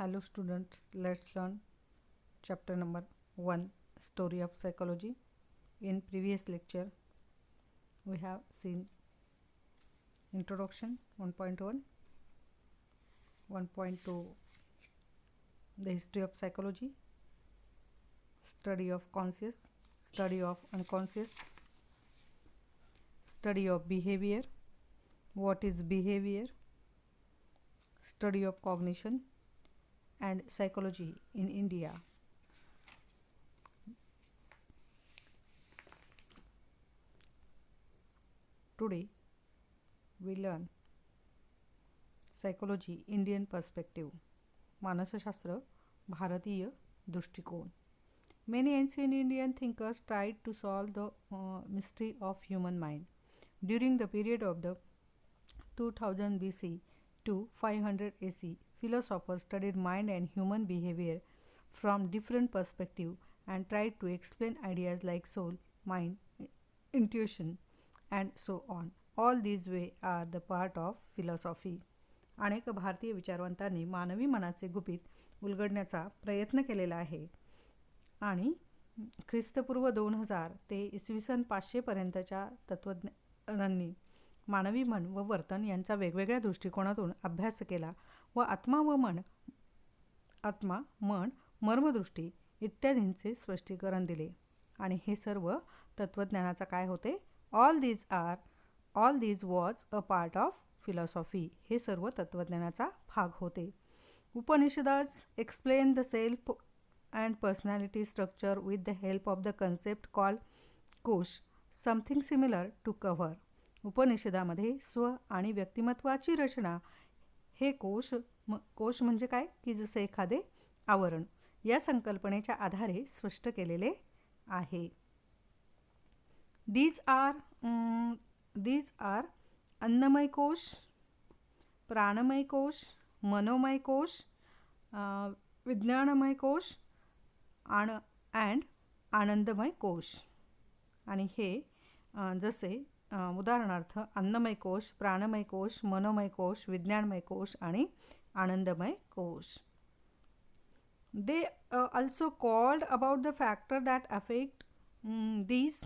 Hello students, let's learn chapter number 1, Story of Psychology. In previous lecture we have seen introduction 1.1, 1.2 the history of psychology, study of conscious, study of unconscious, study of behavior, what is behavior, study of cognition and psychology in India. Today we learn psychology Indian perspective, मानसशास्त्र भारतीय दृष्टिकोन. Many ancient Indian thinkers tried to solve the mystery of human mind. During the period of the 2000 BC to 500 AC, philosophers studied mind and human behavior from different perspectives and tried to explain ideas like soul, mind, intuition, and so on. All these ways are the part of philosophy. अनेक भारतीय विचारवंतांनी मानवी मनाचे गुपित उलगडण्याचा प्रयत्न केलेला आहे आणि ख्रिस्तपूर्व 2000 ते इसवी सन 500 पर्यंतच्या तत्त्वज्ञांनी मानवी मन व वर्तन यांचा वेगवेगळ्या दृष्टिकोनातून अभ्यास केला व आत्मा, मन, मर्मदृष्टी इत्यादींचे स्पष्टीकरण दिले. आणि हे सर्व तत्त्वज्ञानाचा काय होते? All these was a part of philosophy. हे सर्व तत्त्वज्ञानाचा भाग होते. Upanishads explain the self and personality structure with the help of the concept called कोश, something similar to cover. उपनिषदामध्ये स्व आणि व्यक्तिमत्वाची रचना हे कोश म्हणजे काय की जसे एखादे आवरण या संकल्पनेच्या आधारे स्पष्ट केलेले आहे. These are अन्नमय कोश, प्राणमय कोश, मनोमय कोश, विज्ञानमय कोश and आनंदमय कोश. आणि हे जसे उदाहरणार्थ अन्नमय कोश, प्राणमय कोश, मनोमय कोश, विज्ञानमय कोश आणि आनंदमय कोश. They also called about the factor that affect these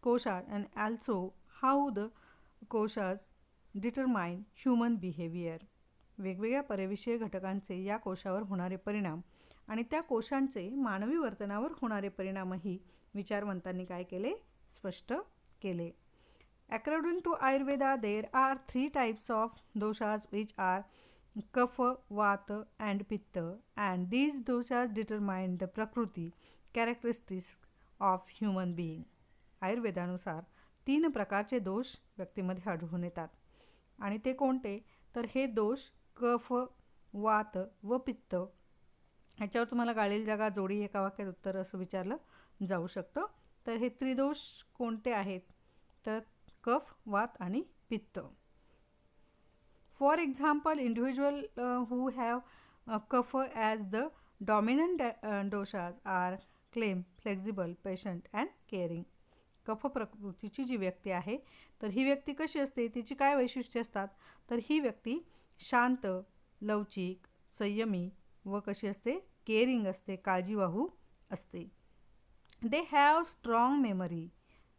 koshas and also how the koshas determine human behavior. वेगवेगळ्या परिविषयी घटकांचे या कोशावर होणारे परिणाम आणि त्या कोशांचे मानवी वर्तनावर होणारे परिणामही विचारवंतांनी काय केले? स्पष्ट केले. According to Ayurveda, there are 3 types of doshas which are kapha, vata and pitta, and these doshas determine the prakriti characteristics of human being. आयुर्वेदानुसार 3 प्रकारचे दोष व्यक्तीमध्ये आढळून येतात आणि ते कोणते? तर हे दोष कफ, वात व पित्त. ह्याच्यावर तुम्हाला गाळील जागा जोडी एका वाक्यात उत्तर असं विचारलं जाऊ शकतं. तर हे त्रिदोष कोणते आहेत? तर कफ, वात आणि पित्त. For example, individual who have kapha as the dominant doshas are calm, flexible, patient and caring. कफ प्रकृतीची जी व्यक्ती आहे तर ही व्यक्ती कशी असते? तिची काय वैशिष्ट्ये असतात? तर ही व्यक्ती शांत, लवचिक, संयमी व कशी असते? केअरिंग असते, काळजीवाहू असते. दे हॅव स्ट्रॉंग मेमरी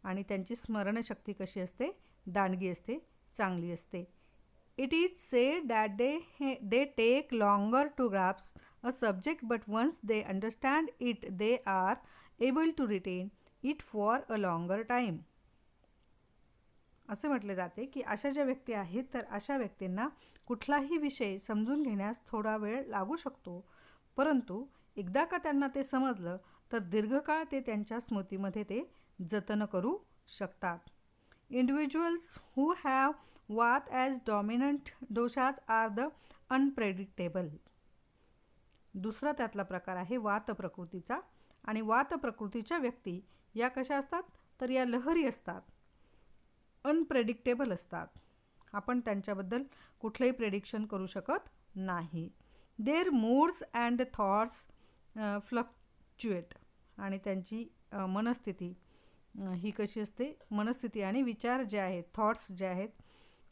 आणि त्यांची स्मरणशक्ती कशी असते? दांडगी असते, चांगली असते. It is said that they take longer to grasp a subject but once they understand it they are able to retain it for a longer time. असे म्हटले जाते की अशा ज्या व्यक्ती आहेत तर अशा व्यक्तींना कुठलाही विषय समजून घेण्यास थोडा वेळ लागू शकतो, परंतु एकदा का त्यांना ते समजलं तर दीर्घकाळ ते त्यांच्या स्मृतीमध्ये ते जतन करू शकतात. Individuals who have vata as dominant doshas are the unpredictable. दुसरा त्यातला प्रकार आहे वात प्रकृतीचा. आणि वात प्रकृतीच्या व्यक्ती या कशा असतात? तर या लहरी असतात, अनप्रेडिक्टेबल असतात. आपण त्यांच्याबद्दल कुठलंही प्रेडिक्शन करू शकत नाही. Their moods and the thoughts fluctuate. आणि त्यांची मनस्थिती ही कशी असते? मनस्थिती आणि विचार जे आहेत, थॉट्स जे आहेत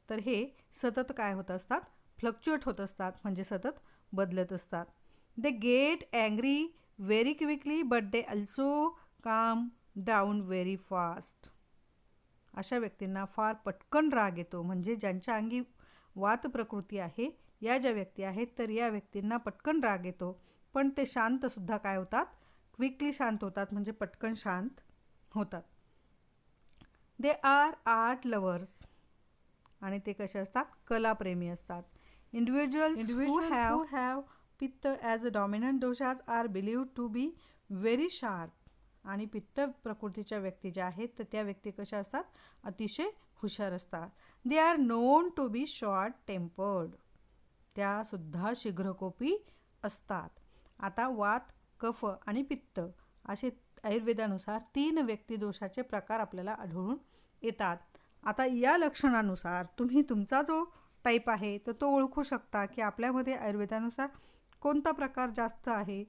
तर हे सतत काय होत असतात? फ्लक्च्युएट होत असतात, म्हणजे सतत बदलत असतात. They get angry very quickly but they also काम डाऊन व्हेरी फास्ट. अशा व्यक्तींना फार पटकन राग येतो. म्हणजे ज्यांच्या अंगी वात प्रकृती आहे, या ज्या व्यक्ती आहेत, तर या व्यक्तींना पटकन राग येतो. पण ते शांतसुद्धा काय होतात, क्विकली शांत होतात, म्हणजे पटकन शांत होतात. They are art lovers. आणि ते कसे असतात, कलाप्रेमी असतात. Individuals who have pitta as a dominant doshas are believed to be very sharp. आणि पित्त प्रकृतीच्या व्यक्ती ज्या आहेत, तर त्या व्यक्ती कशा असतात, अतिशय हुशार असतात. They are known to be short tempered. त्यासुद्धा शीघ्रकोपी असतात. आता वात, कफ आणि पित्त असे आयुर्वेदानुसार 3 व्यक्तिदोषाचे प्रकार आपल्याला आढळून येतात. आता या लक्षणानुसार तुम्ही तुमचा जो टाईप आहे तर तो ओळखू शकता की आपल्यामध्ये आयुर्वेदानुसार कोणता प्रकार जास्त आहे.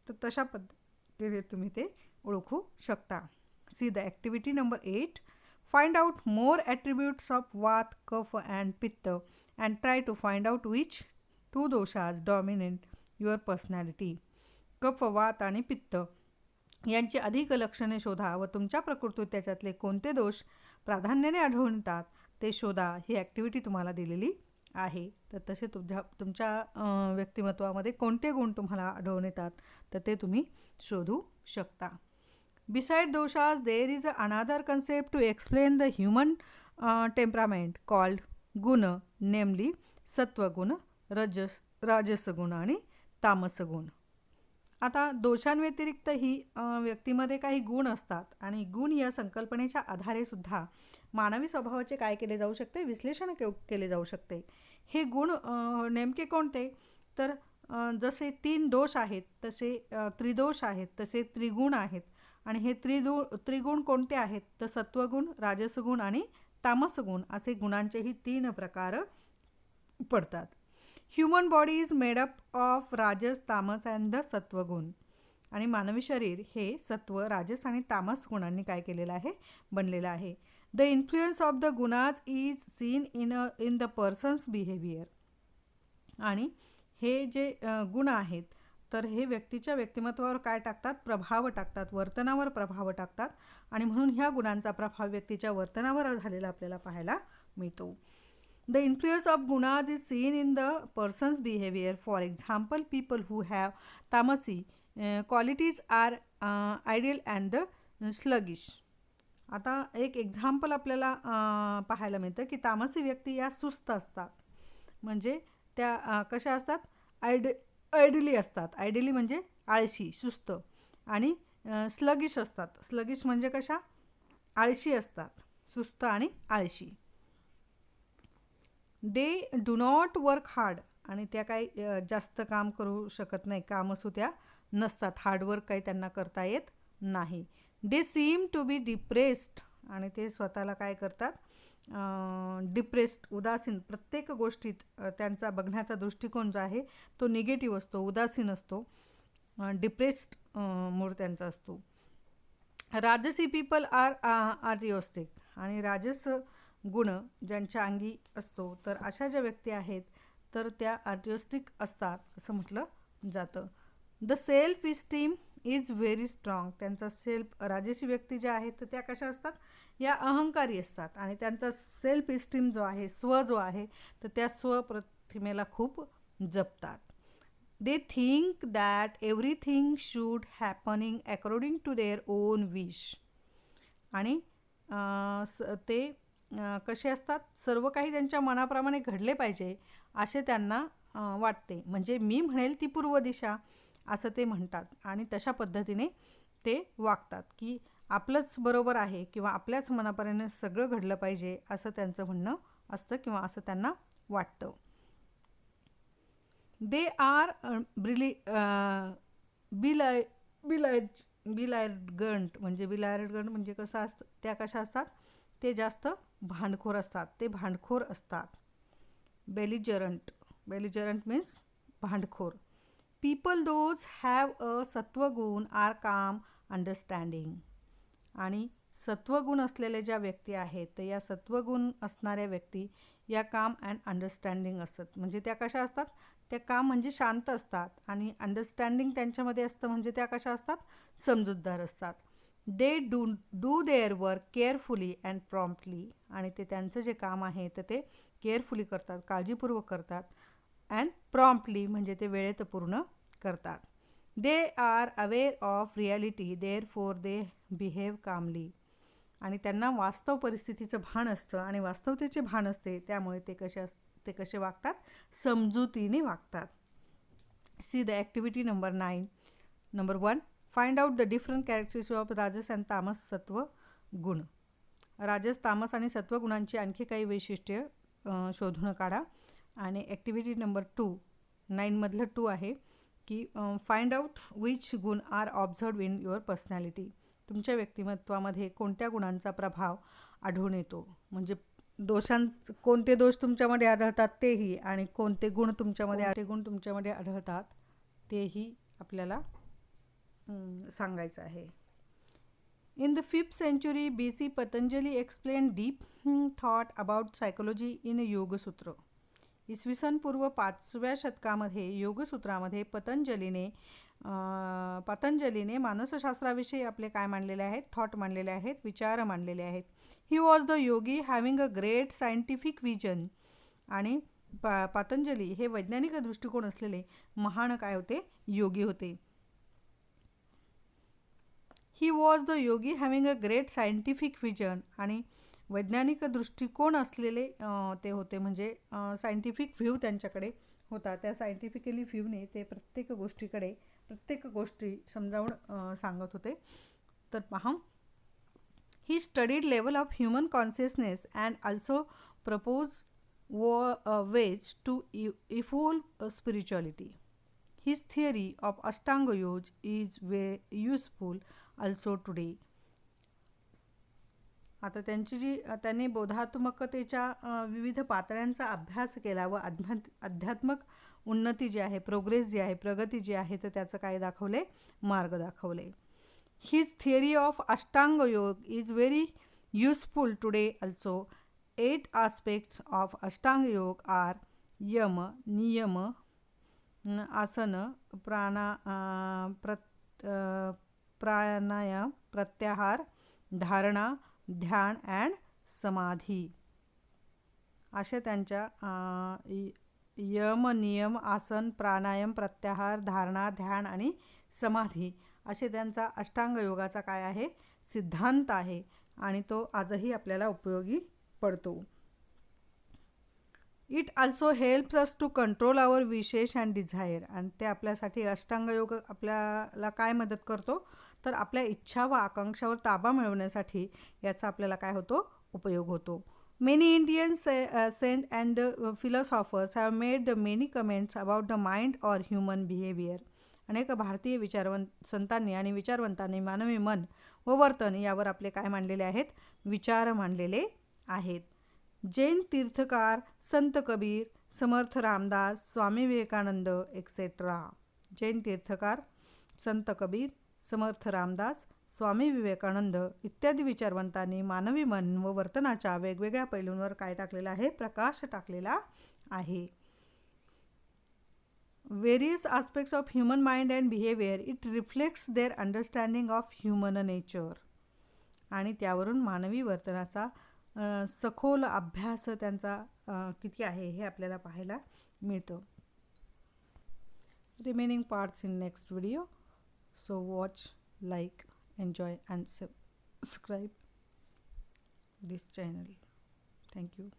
तर तशा पद्धतीने तुम्ही ते ओळखू शकता. See the activity number 8. Find out more attributes of vata, kapha and pitta and try to find out which 2 doshas dominate your personality. कफ, वात आणि पित्त यांची अधिक लक्षणे शोधा व तुमच्या प्रकृतीत त्याच्यातले कोणते दोष प्राधान्याने आढळून येतात ते शोधा. ही ॲक्टिव्हिटी तुम्हाला दिलेली आहे. तर तसे तुमच्या व्यक्तिमत्वामध्ये कोणते गुण तुम्हाला आढळून येतात तर ते तुम्ही शोधू शकता. Besides doshas there is another concept to explain the human temperament called guna, namely सत्वगुण, राजसगुण आणि तामसगुण. आता दोषांव्यतिरिक्त ही व्यक्तीमध्ये काही गुण असतात आणि गुण या संकल्पनेच्या आधारे सुद्धा मानवी स्वभावाचे काय केले जाऊ शकते, विश्लेषण केले जाऊ शकते. हे गुण नेमके कोणते, तर जसे 3 दोष आहेत तसे त्रिदोष आहेत, तसे त्रिगुण आहेत. आणि हे त्रिगुण कोणते आहेत, तर सत्वगुण, राजसगुण आणि तामसगुण असे गुणांचेही 3 प्रकार पडतात. Human body is made up of राजस, तामस अँड द सत्वगुण. आणि मानवी शरीर हे सत्व, राजस आणि तामस गुणांनी काय केलेलं आहे, बनलेलं आहे. The influence of the gunas is seen in the person's behaviour. आणि हे जे गुण आहेत तर हे व्यक्तीच्या व्यक्तिमत्वावर काय टाकतात, प्रभाव टाकतात, वर्तनावर प्रभाव टाकतात. आणि म्हणून ह्या गुणांचा प्रभाव व्यक्तीच्या वर्तनावर झालेला आपल्याला पाहायला मिळतो. The influence of gunas is seen in the person's behavior. For example, people who have tamasi qualities are ideal and the sluggish. आता एक एक्झाम्पल आपल्याला पाहायला मिळतं की तामसी व्यक्ती या सुस्त असतात. म्हणजे त्या कशा असतात, आयडियली असतात. आयडियली म्हणजे आळशी, सुस्त. आणि स्लगिश असतात. स्लगिश म्हणजे कशा, आळशी असतात, सुस्त आणि आळशी. They do not work hard. आणि त्या काही जास्त काम करू शकत नाही, कामसू त्या नसतात, हार्डवर्क काही त्यांना करता येत नाही. दे सीम टू बी डिप्रेस्ड. आणि ते स्वतःला काय करतात, डिप्रेस्ड, उदासीन. प्रत्येक गोष्टीत त्यांचा बघण्याचा दृष्टिकोन जो आहे तो निगेटिव्ह असतो, उदासीन असतो, डिप्रेस्ड मूड त्यांचा असतो. राजसी पीपल आर आर्टिस्टिक. आणि राजस गुण ज्यांच्या अंगी असतो तर अशा ज्या व्यक्ती आहेत तर त्या आर्टिस्टिक असतात असं म्हटलं जातं. The self esteem is very strong. त्यांचा सेल्फ, राजसी व्यक्ती ज्या आहेत तर त्या कशा असतात, या अहंकारी असतात. आणि त्यांचा सेल्फ इस्टीम जो आहे, स्व जो आहे, तर त्या स्वप्रतिमेला खूप जपतात. They think that everything should happening according to their own wish. आणि ते कसे असतात, सर्व काही त्यांच्या मनाप्रमाणे घडले पाहिजे असे त्यांना वाटते. म्हणजे मी म्हणेल ती पूर्व दिशा असं ते म्हणतात. आणि तशा पद्धतीने ते वागतात की आपलंच बरोबर आहे किंवा आपल्याच मनाप्रमाणे सगळं घडलं पाहिजे असं त्यांचं म्हणणं असतं किंवा असं त्यांना वाटतं. They are belligerent. म्हणजे बिलायर्डगंट म्हणजे कसं असतं, त्या कशा असतात, ते जास्त भांडखोर असतात, ते भांडखोर असतात. बेलिजरंट मीन्स भांडखोर. पीपल दोज हॅव अ सत्वगुण आर काम अंडरस्टँडिंग. आणि सत्वगुण असलेले ज्या व्यक्ती आहेत तर या सत्वगुण असणाऱ्या व्यक्ती या काम अँड अंडरस्टँडिंग असतात. म्हणजे त्या कशा असतात? त्या काम म्हणजे शांत असतात आणि अंडरस्टँडिंग त्यांच्यामध्ये असतं म्हणजे त्या कशा असतात? समजूतदार असतात. They do their work carefully and promptly. आणि ते त्यांचं जे काम आहे तर ते केअरफुली करतात, काळजीपूर्वक करतात. अँड प्रॉम्प्टली म्हणजे ते वेळेत पूर्ण करतात. They are aware of reality therefore they behave calmly. आणि त्यांना वास्तव परिस्थितीचं भान असतं आणि वास्तवतेचे भान असते, त्यामुळे ते कसे वागतात? समजुतीने वागतात. C the activity number 9. Number 1, find out the different characteristics of Rajas and तामस सत्व गुण. राजस, तामस आणि सत्व गुणांची आणखी काही वैशिष्ट्ये शोधून काढा. आणि ॲक्टिव्हिटी नंबर 2, 9मधलं 2 आहे की फाइंड आउट विच गुण आर ऑब्झर्व्ड इन युअर पर्सनॅलिटी. तुमच्या व्यक्तिमत्वामध्ये कोणत्या गुणांचा प्रभाव आढळून येतो. म्हणजे कोणते दोष तुमच्यामध्ये आढळतात तेही, आणि कोणते गुण तुमच्यामध्ये आढळतात तेही आपल्याला सांगायचं आहे. In the 5th century BC, Patanjali explained deep thought about psychology in Yoga Sutra. इसवी सन पूर्व 5व्या शतकामध्ये योगसूत्रामध्ये पतंजलीने मानसशास्त्राविषयी आपले काय मांडलेले आहेत? थॉट मांडलेले आहेत, विचार मांडलेले आहेत. He was the Yogi having a great scientific vision. आणि पतंजली हे वैज्ञानिक दृष्टिकोन असलेले महान काय होते? योगी होते. He was the Yogi having a great scientific vision. आणि वैज्ञानिक दृष्टिकोन असलेले ते होते. म्हणजे सायंटिफिक व्ह्यू त्यांच्याकडे होता. त्या सायंटिफिकली व्ह्यूने ते प्रत्येक गोष्टी समजावून सांगत होते. तर पहा, he studied level of human consciousness and also propose ways to evolve spirituality. His theory of Ashtanga yoga is useful also today. आता त्यांनी बोधात्मकतेच्या विविध पातळ्यांचा अभ्यास केला व आध्यात्मक उन्नती जी आहे, प्रोग्रेस जी आहे, प्रगती जी आहे, तर त्याचं काय दाखवले? मार्ग दाखवले. His theory of Ashtanga yoga is very useful today also. 8 aspects of Ashtanga yoga are M, नियम, आसन, प्राणायाम, प्रत्याहार, धारणा, ध्यान अँड समाधी. अशा त्यांच्या यम, नियम, आसन, प्राणायाम, प्रत्याहार, धारणा, ध्यान आणि समाधी असे त्यांचा अष्टांग योगाचा काय आहे? सिद्धांत आहे. आणि तो आजही आपल्याला उपयोगी पडतो. It also helps us to control our wishes and Dzire. आणि ते आपल्यासाठी अष्टांग योग आपल्याला काय मदत करतो? तर आपल्या इच्छा व आकांक्षावर ताबा मिळवण्यासाठी याचा आपल्याला काय होतो? उपयोग होतो. Many Indian saint and philosophers have made the many comments about the mind or human behaviour. अनेक भारतीय संतांनी आणि विचारवंतांनी मानवी मन व वर्तन यावर आपले काय मांडलेले आहेत? विचार मांडलेले आहेत. जैन तीर्थकार संत कबीर, समर्थ रामदास, स्वामी विवेकानंद एक्सेट्रा. जैन तीर्थकार संत कबीर, समर्थ रामदास, स्वामी विवेकानंद इत्यादी विचारवंतांनी मानवी मन व वर्तनाच्या वेगवेगळ्या पैलूंवर काय टाकलेला आहे? प्रकाश टाकलेला आहे. Various aspects of human mind and behavior, it reflects their understanding of human nature. आणि त्यावरून मानवी वर्तनाचा सखोल अभ्यास त्यांचा किती आहे हे आपल्याला पाहायला मिळतं. Remaining parts in next video. So watch, like, enjoy and subscribe this channel. Thank you.